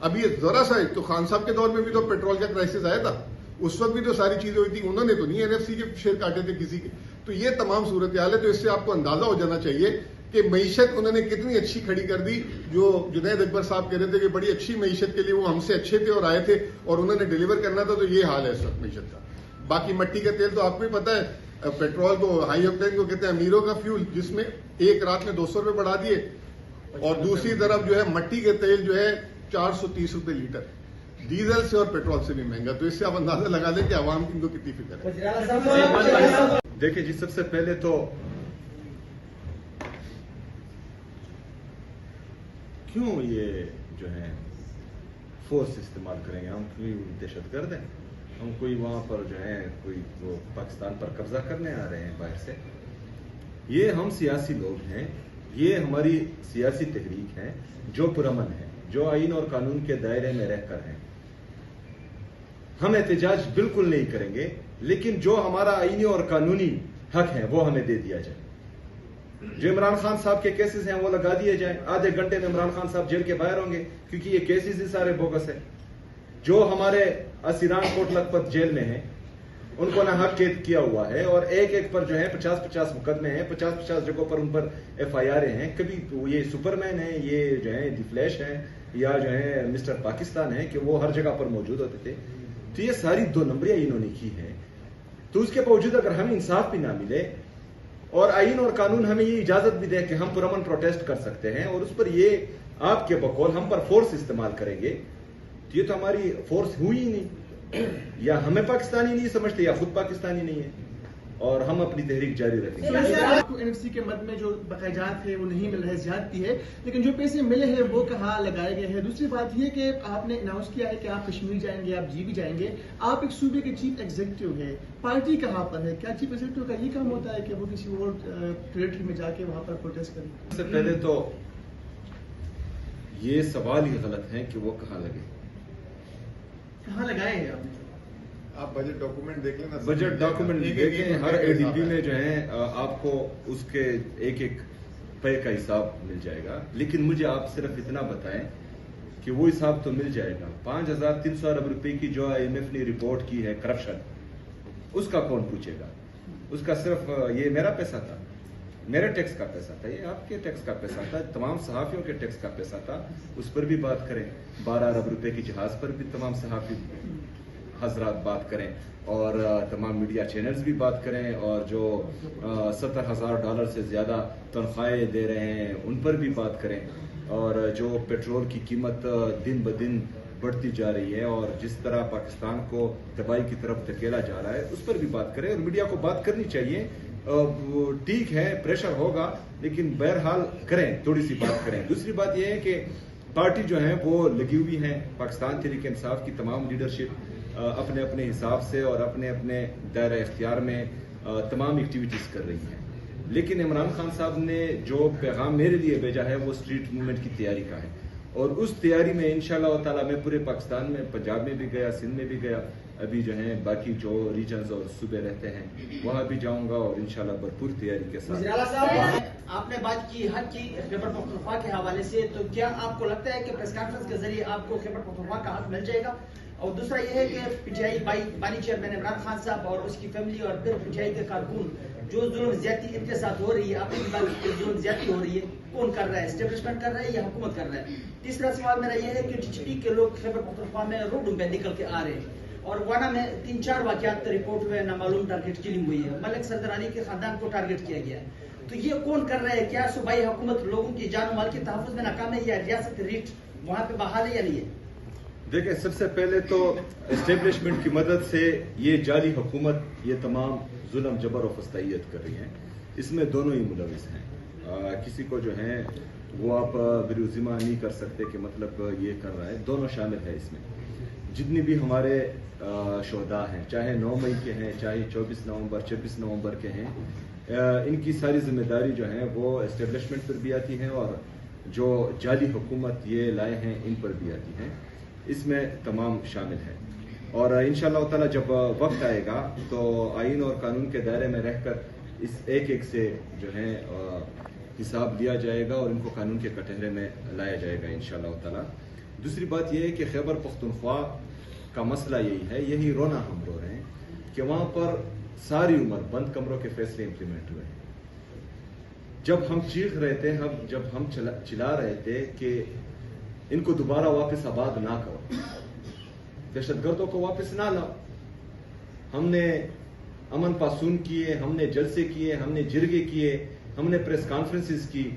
ابھی ذرا سا تو خان صاحب کے دور میں بھی تو پیٹرول کا کرائسس آیا تھا، اس وقت بھی تو ساری چیزیں ہوئی تھی. انہوں نے تو نہیں NFC کے شیئر کاٹے تھے کسی کے. تو یہ تمام صورتحال ہے. تو اس سے آپ کو اندازہ ہو جانا چاہیے کہ معیشت انہوں نے کتنی اچھی کھڑی کر دی. جو جنید اکبر صاحب کہہ رہے تھے کہ بڑی اچھی معیشت کے لیے وہ ہم سے اچھے تھے اور آئے تھے اور انہوں نے ڈیلیور کرنا تھا. تو یہ حال ہے اس وقت معیشت کا. باقی مٹی کا تیل تو آپ کو ہی پتا ہے، پیٹرول کو ہائی آکٹین کو کہتے ہیں امیروں کا فیول، جس میں ایک رات میں 200 روپے بڑھا دیے. اور دوسری طرف جو ہے مٹی کے تیل جو ہے 430 روپے لیٹر، ڈیزل سے اور پیٹرول سے بھی مہنگا. تو اس سے آپ اندازہ لگا لیں کہ عوام کی ان کو کتنی فکر ہے. دیکھیں جی، سب سے پہلے تو کیوں یہ جو ہے فورس استعمال کریں گے؟ ہم کوئی دہشت گرد ہیں؟ ہم کوئی وہاں پر جو ہے کوئی وہ پاکستان پر قبضہ کرنے آ رہے ہیں باہر سے؟ یہ ہم سیاسی لوگ ہیں، یہ ہماری سیاسی تحریک ہے جو پرامن ہے، جو آئین اور قانون کے دائرے میں رہ کر ہیں. ہم احتجاج بالکل نہیں کریں گے، لیکن جو ہمارا آئینی اور قانونی حق ہے وہ ہمیں دے دیا جائے. جو عمران خان صاحب کے کیسز ہیں وہ لگا دیے جائیں, آدھے گھنٹے میں عمران خان صاحب جیل کے باہر ہوں گے, کیونکہ یہ کیسز ہی سارے بوگس ہیں. جو ہمارے اسیران کوٹ لکھپت جیل میں ہیں ان کو ناحق قید کیا ہوا ہے, اور ایک ایک پر جو ہے 50-50 مقدمے ہیں, 50-50 جگہوں پر ان پر FIR ہیں. کبھی یہ سپر مین ہیں, یہ جو ہے دی فلیش ہیں, یا جو ہے مسٹر پاکستان ہیں کہ وہ ہر جگہ پر موجود ہوتے تھے. تو یہ ساری 2 نمبریاں انہوں نے کی ہیں. تو اس کے باوجود اگر ہمیں انصاف بھی نہ ملے اور آئین اور قانون ہمیں یہ اجازت بھی دے کہ ہم پرامن پروٹیسٹ کر سکتے ہیں, اور اس پر یہ آپ کے بقول ہم پر فورس استعمال کریں گے, تو یہ تو ہماری فورس ہوئی ہی نہیں. یا ہمیں پاکستانی نہیں سمجھتے یا خود پاکستانی نہیں ہے, اور ہم اپنی تحریک جاری رکھیں گے. آپ کو NFC کے مد میں جو بقایا جات ہے وہ نہیں مل رہے, زیادتی ہے, لیکن جو پیسے ملے ہیں وہ کہاں لگائے گئے ہیں. دوسری بات یہ کہ آپ نے اناؤنس کیا ہے کہ آپ کشمیر جائیں گے, آپ بھی جائیں گے. آپ ایک صوبے کے چیف ایگزیکٹو ہے, پارٹی کہاں پر ہے؟ کیا چیف ایگزیکٹو کا یہ کام ہوتا ہے کہ وہ کسی اور ٹریٹری میں جا کے وہاں پر پروٹیسٹ کریں؟ سب سے پہلے تو یہ سوال ہی غلط ہے کہ وہ کہاں لگے. کہاں لگائے ہیں آپ نے؟ آپ بجٹ ڈاکومنٹ دیکھ لیں نا, بجٹ ڈاکومنٹ دیکھیں, ہر ADB میں جو ہے آپ کو اس کے ایک ایک پے کا حساب مل جائے گا. لیکن مجھے آپ صرف اتنا بتائیں کہ وہ حساب تو مل جائے گا. 5,300 ارب روپے کی جو IMF نے رپورٹ کی ہے کرپشن, اس کا کون پوچھے گا؟ اس کا صرف یہ میرا پیسہ تھا, میرے ٹیکس کا پیسہ تھا, یہ آپ کے ٹیکس کا پیسہ تھا, تمام صحافیوں کے ٹیکس کا پیسہ تھا. اس پر بھی بات کریں. 12 ارب روپے کی جہاز پر بھی تمام صحافی حضرات بات کریں, اور تمام میڈیا چینلز بھی بات کریں, اور جو $70,000 سے زیادہ تنخواہیں دے رہے ہیں ان پر بھی بات کریں, اور جو پیٹرول کی قیمت دن بدن بڑھتی جا رہی ہے اور جس طرح پاکستان کو تباہی کی طرف دھکیلا جا رہا ہے اس پر بھی بات کریں. اور میڈیا کو بات کرنی چاہیے. ٹھیک ہے پریشر ہوگا, لیکن بہرحال کریں, تھوڑی سی بات کریں. دوسری بات یہ ہے کہ پارٹی جو ہے وہ لگی ہوئی ہیں, پاکستان تحریک انصاف کی تمام لیڈرشپ اپنے اپنے حساب سے اور اپنے اپنے دائرہ اختیار میں تمام ایکٹیویٹیز کر رہی ہیں. لیکن عمران خان صاحب نے جو پیغام میرے لیے بھیجا ہے وہ اسٹریٹ موومنٹ کی تیاری کا ہے, اور اس تیاری میں انشاءاللہ تعالی میں پورے پاکستان میں, پنجاب میں بھی گیا, سندھ میں بھی گیا, ابھی جو ہیں باقی جو ریجنز اور صوبے رہتے ہیں وہاں بھی جاؤں گا, اور انشاءاللہ بھرپور تیاری کے ساتھ. وزیر اعلیٰ صاحب, آپ نے بات کی حق کی خیبر پختونخوا کے حوالے سے, تو کیا آپ کو لگتا ہے کہ پریس کانفرنس کے ذریعے آپ کو خیبر پختونخوا کا حق مل جائے گا؟ اور دوسرا یہ ہے کہ PTI بانی چیئرمین عمران خان صاحب اور اس کی فیملی اور پھر PTI کے کارکن جو ظلم زیادتی ان کے ساتھ ہو رہی ہے, آپ کی بات کی ظلم زیادتی ہو رہی ہے, کون کر رہا ہے؟ اسٹیبلشمنٹ کر رہا ہے یا حکومت کر رہا ہے؟ تیسرا سوال میرا یہ ہے کہ TTP کے لوگ خیبر پختونخوا میں روڈوں پہ نکل کے آ رہے ہیں, اور وانا میں 3-4 واقعات رپورٹ ہوئے, نامعلوم ٹارگیٹ کلنگ ہوئی ہے, ملک سردرانی کے خاندان کو ٹارگیٹ کیا گیا ہے. تو یہ کون کر رہا ہے؟ کیا صوبائی حکومت لوگوں کی جان و مال کے تحفظ میں ناکام ہے, یا ریاست ریٹ وہاں پہ بحال ہے یا نہیں ہے؟ دیکھیں, سب سے پہلے تو اسٹیبلشمنٹ کی مدد سے یہ جعلی حکومت یہ تمام ظلم جبر و فستائیت کر رہی ہیں. اس میں دونوں ہی ملوث ہیں. کسی کو جو ہے وہ آپ بروزمہ نہیں کر سکتے کہ مطلب یہ کر رہا ہے, دونوں شامل ہے اس میں. جتنی بھی ہمارے شہداء ہیں, چاہے 9 مئی کے ہیں, چاہے 24 نومبر 26 نومبر کے ہیں, ان کی ساری ذمہ داری جو ہے وہ اسٹیبلشمنٹ پر بھی آتی ہے, اور جو جعلی حکومت یہ لائے ہیں ان پر بھی آتی ہیں. اس میں تمام شامل ہیں. اور انشاءاللہ تعالی جب وقت آئے گا تو آئین اور قانون کے دائرے میں رہ کر اس ایک ایک سے جو ہے حساب لیا جائے گا, اور ان کو قانون کے کٹہرے میں لایا جائے گا انشاءاللہ تعالی. دوسری بات یہ ہے کہ خیبر پختونخوا کا مسئلہ یہی ہے, یہی رونا ہم رو رہے ہیں کہ وہاں پر ساری عمر بند کمروں کے فیصلے امپلیمنٹ ہوئے ہیں. جب ہم چیخ رہے تھے, جب ہم چلا رہے تھے کہ ان کو دوبارہ واپس آباد نہ کرو, دہشت گردوں کو واپس نہ لاؤ, ہم نے امن پاسون کیے, ہم نے جلسے کیے, ہم نے جرگے کیے, ہم نے پریس کانفرنسز کی,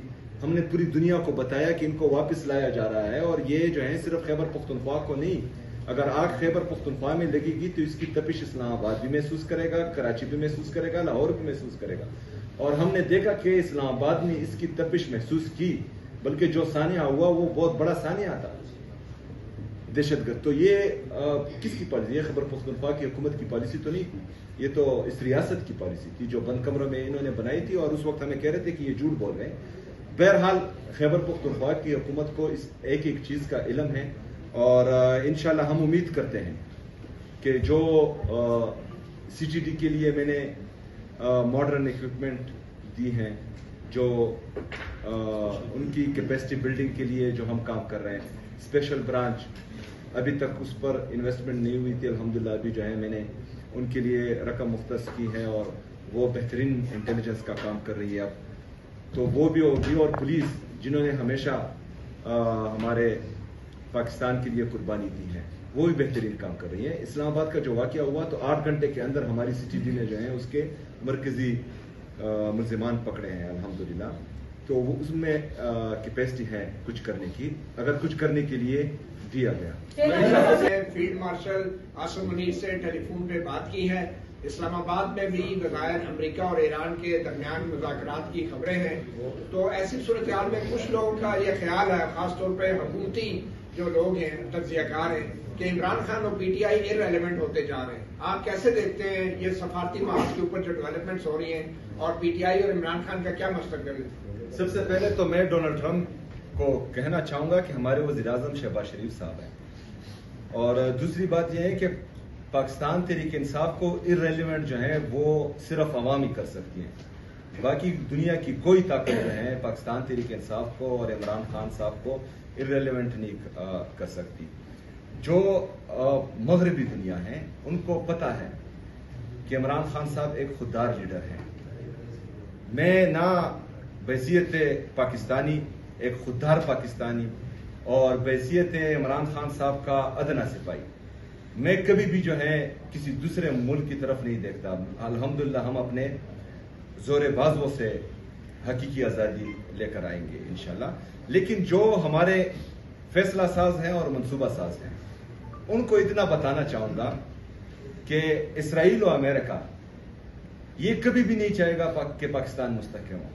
ہم نے پوری دنیا کو بتایا کہ ان کو واپس لایا جا رہا ہے. اور یہ جو ہے صرف خیبر پختونخوا کو نہیں, اگر آگ خیبر پختونخوا میں لگے گی تو اس کی تپش اسلام آباد بھی محسوس کرے گا, کراچی بھی محسوس کرے گا, لاہور بھی محسوس کرے گا. اور ہم نے دیکھا کہ اسلام آباد نے اس کی تپش محسوس کی, بلکہ جو سانحہ ہوا وہ بہت بڑا سانحہ تھا, دہشت گرد. تو یہ کس کی پالیسی؟ یہ خیبر پختونخوا کی حکومت کی پالیسی تو نہیں تھی, یہ تو اس ریاست کی پالیسی تھی جو بند کمروں میں انہوں نے بنائی تھی, اور اس وقت ہمیں کہہ رہے تھے کہ یہ جھوٹ بول رہے ہیں. بہرحال خیبر پختونخوا کی حکومت کو اس ایک ایک چیز کا علم ہے, اور انشاءاللہ ہم امید کرتے ہیں کہ جو CTD کے لیے میں نے ماڈرن اکوپمنٹ دی ہیں, جو ان کی کیپیسٹی بلڈنگ کے لیے جو ہم کام کر رہے ہیں. اسپیشل برانچ ابھی تک اس پر انویسٹمنٹ نہیں ہوئی تھی, الحمدللہ ابھی جو ہے میں نے ان کے لیے رقم مختص کی ہے اور وہ بہترین انٹیلیجنس کا کام کر رہی ہے اب. تو وہ بھی ہوگی, اور پولیس جنہوں نے ہمیشہ ہمارے پاکستان کے لیے قربانی دی ہے وہ بھی بہترین کام کر رہی ہے. اسلام آباد کا جو واقعہ ہوا تو 8 گھنٹے کے اندر ہماری سی ٹی ڈی نے جو ہے اس کے مرکزی ملزمان پکڑے ہیں الحمدللہ. تو وہ اس میں کیپیسٹی ہے کچھ کرنے کی, اگر کچھ کرنے کے لیے دیا گیا. فیلڈ مارشل عاصم منیر سے ٹیلی فون پہ بات کی ہے. اسلام آباد میں بھی بغیر امریکہ اور ایران کے درمیان مذاکرات کی خبریں ہیں. تو ایسی صورتحال میں کچھ لوگوں کا یہ خیال ہے, خاص طور پہ حکومتی جو لوگ ہیں, تجزیہ کار ہیں, کہ عمران خان اور پی ٹی آئی ارریلیونٹ ہوتے جا رہے ہیں. آپ کیسے دیکھتے ہیں یہ سفارتی محاذ کے اوپر جو ڈیولپمنٹس ہو رہی ہیں, اور پی ٹی آئی اور عمران خان کا کیا مستقبل ہے؟ سب سے پہلے تو میں ڈونلڈ ٹرمپ کو کہنا چاہوں گا کہ ہمارے وزیر اعظم شہباز شریف صاحب ہیں, اور دوسری بات یہ ہے کہ پاکستان تحریک انصاف کو ارریلیونٹ جو ہے وہ صرف عوام ہی کر سکتی ہیں. باقی دنیا کی کوئی طاقت جو ہے پاکستان تحریک انصاف کو اور عمران خان صاحب کو ارریلیونٹ نہیں کر سکتی. جو مغربی دنیا ہے ان کو پتا ہے کہ عمران خان صاحب ایک خوددار لیڈر ہیں. میں نہ بحیثیت پاکستانی ایک خوددار پاکستانی اور بحیثیت عمران خان صاحب کا ادنا سپاہی میں کبھی بھی جو ہے کسی دوسرے ملک کی طرف نہیں دیکھتا. الحمدللہ ہم اپنے زور بازو سے حقیقی آزادی لے کر آئیں گے انشاءاللہ. لیکن جو ہمارے فیصلہ ساز ہیں اور منصوبہ ساز ہیں ان کو اتنا بتانا چاہوں گا کہ اسرائیل و امریکہ یہ کبھی بھی نہیں چاہے گا کہ پاکستان مستحکم ہو.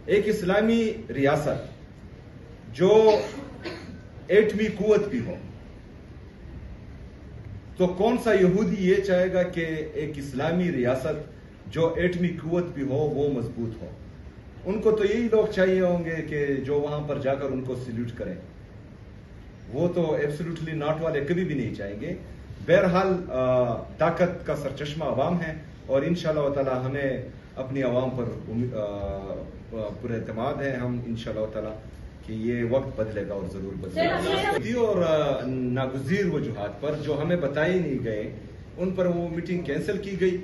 ایک اسلامی ریاست جو ایٹمی قوت بھی ہو, تو کون سا یہودی یہ چاہے گا کہ ایک اسلامی ریاست جو ایٹمی قوت بھی ہو وہ مضبوط ہو؟ ان کو تو یہی لوگ چاہیے ہوں گے کہ جو وہاں پر جا کر ان کو سیلیوٹ کریں. وہ تو ایبسولوٹلی ناٹ والے کبھی بھی نہیں چاہیں گے. بہرحال طاقت کا سرچشمہ عوام ہے, اور انشاءاللہ تعالی ہمیں اپنی عوام پر پورا اعتماد ہے. ہم انشاءاللہ تعالی کہ یہ وقت بدلے گا اور ضرور بدلے گا. اور ناگزیر وجوہات پر جو ہمیں بتائے نہیں گئے ان پر وہ میٹنگ کینسل کی گئی.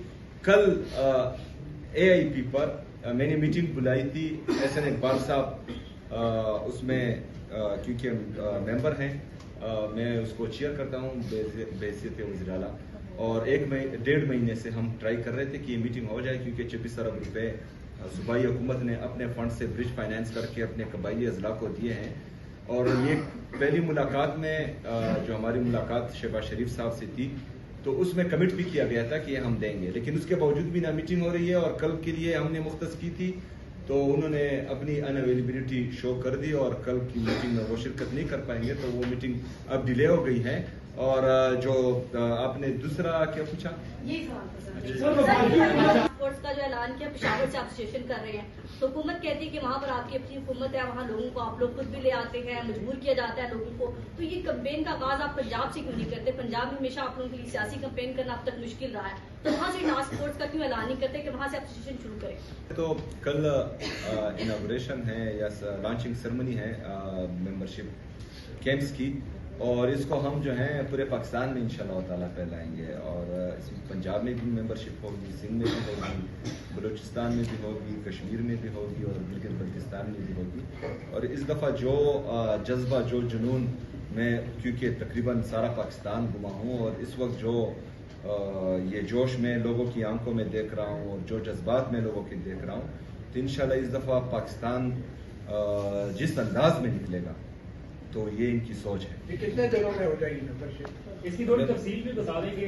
کل اے آئی پی پر میں نے میٹنگ بلائی تھی, احسن اقبال صاحب اس میں کیونکہ ممبر ہیں, میں اس کو چیئر کرتا ہوں بحیثیت وزیر اعلیٰ, اور 1.5 مہینے سے ہم ٹرائی کر رہے تھے کہ یہ میٹنگ ہو جائے, کیونکہ 24 ارب روپے صوبائی حکومت نے اپنے فنڈ سے برج فائنانس کر کے اپنے قبائلی اضلاع کو دیے ہیں. اور یہ پہلی ملاقات میں جو ہماری ملاقات شہباز شریف صاحب سے تھی تو اس میں کمٹ بھی کیا گیا تھا کہ یہ ہم دیں گے, لیکن اس کے باوجود بھی نہ میٹنگ ہو رہی ہے. اور کل کے لیے ہم نے مختص کی تھی تو انہوں نے اپنی ان اویلیبلٹی شو کر دی, اور کل کی میٹنگ میں وہ شرکت نہیں کر پائیں گے, تو وہ میٹنگ اب ڈیلے ہو گئی ہے. اور جو آپ نے دوسرا کیا پوچھا, اسپورٹس کا جو اعلان کیا پشاور سے آپ اسٹیشن کر رہے ہیں, تو حکومت کہتی ہے کہ وہاں پر آپ کی اپنی حکومت ہے, وہاں لوگوں کو آپ لوگ خود بھی لے آتے ہیں, مجبور کیا جاتا ہے لوگوں کو. تو یہ کمپین کا آغاز آپ پنجاب سے کیوں نہیں کرتے؟ پنجاب میں ہمیشہ آپ لوگوں کے لیے سیاسی کمپین کرنا اب تک مشکل رہا ہے, تو وہاں سے ٹاسک فورس کا کیوں اعلان نہیں کرتے کہ وہاں سے آپ اسٹیشن شروع کریں؟ تو کل انوگریشن ہے یا لانچنگ سرمنی ہے ممبرشپ کیمپس کی, اور اس کو ہم جو ہیں پورے پاکستان میں انشاءاللہ تعالیٰ پھیلائیں گے. اور پنجاب میں بھی ممبرشپ ہوگی, سندھ میں بھی ہوگی, بلوچستان میں بھی ہوگی, کشمیر میں بھی ہوگی, اور گلگت بلتستان میں بھی ہوگی. اور اس دفعہ جو جذبہ جو جنون میں, کیونکہ تقریباً سارا پاکستان گھما ہوں, اور اس وقت جو یہ جوش میں لوگوں کی آنکھوں میں دیکھ رہا ہوں, اور جو جذبات میں لوگوں کے دیکھ رہا ہوں, تو انشاءاللہ اس دفعہ پاکستان جس انداز میں نکلے گا تو یہ ان کی سوچ ہے. کتنے دنوں میں ہو جائے گی ممبرشپ؟ اس کی تھوڑی تفصیل بھی بتا دیں کہ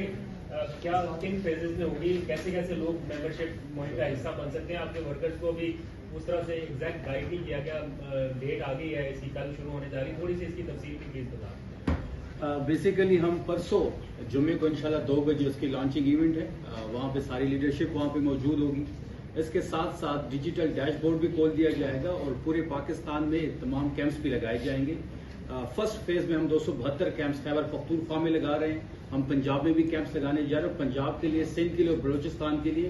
کیا کن فیزز میں ہوگی, کیسے کیسے لوگ ممبرشپ مہم کا حصہ بن سکتے ہیں. آپ کے ورکرز کو بھی اس طرح سے ایگزیکٹ گائیڈ نہیں کیا گیا, ڈیٹ آ گئی ہے اس کی, کل شروع ہونے جا رہی, تھوڑی سی اس کی تفصیل بھی پلیز بتا. بیسیکلی ہم پرسوں جمعے کو انشاءاللہ 2 بجے اس کی لانچنگ ایونٹ ہے, وہاں پہ ساری لیڈرشپ وہاں پہ موجود ہوگی. اس کے ساتھ ساتھ ڈیجیٹل ڈیش بورڈ بھی کھول دیا جائے گا, اور پورے پاکستان میں تمام کیمپس بھی لگائے جائیں گے. فرسٹ فیز میں ہم 272 کیمپس خیبر پختونخوا میں لگا رہے ہیں. ہم پنجاب میں بھی کیمپس لگانے جا رہے ہیں. پنجاب کے لیے, سندھ کے لیے اور بلوچستان کے لیے